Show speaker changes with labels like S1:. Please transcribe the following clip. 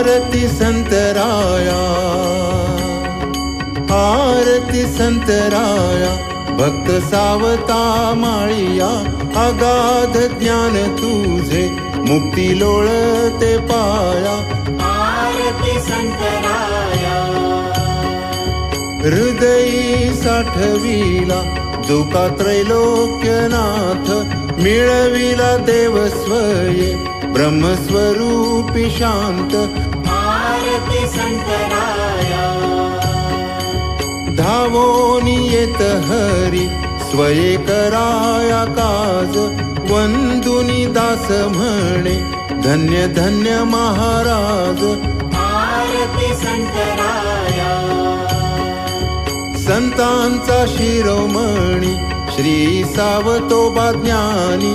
S1: आरती संतराया, आरती संतराया, भक्त सावता माळिया, अगाध ज्ञान तुझे मुक्ती लोळते पाया.
S2: आरती संतराया,
S1: हृदयी साठविला जो का त्रैलोक्यनाथ, मिळविला देव स्वये ब्रह्मस्वरूपी शांत.
S2: आरती संतराया,
S1: धावोनी येत हरी स्वये कराया काज, वंदुनी दास म्हणे धन्य धन्य महाराज.
S2: आरती संतराया,
S1: संतांचा शिरोमणी श्री सावतोबा ज्ञानी.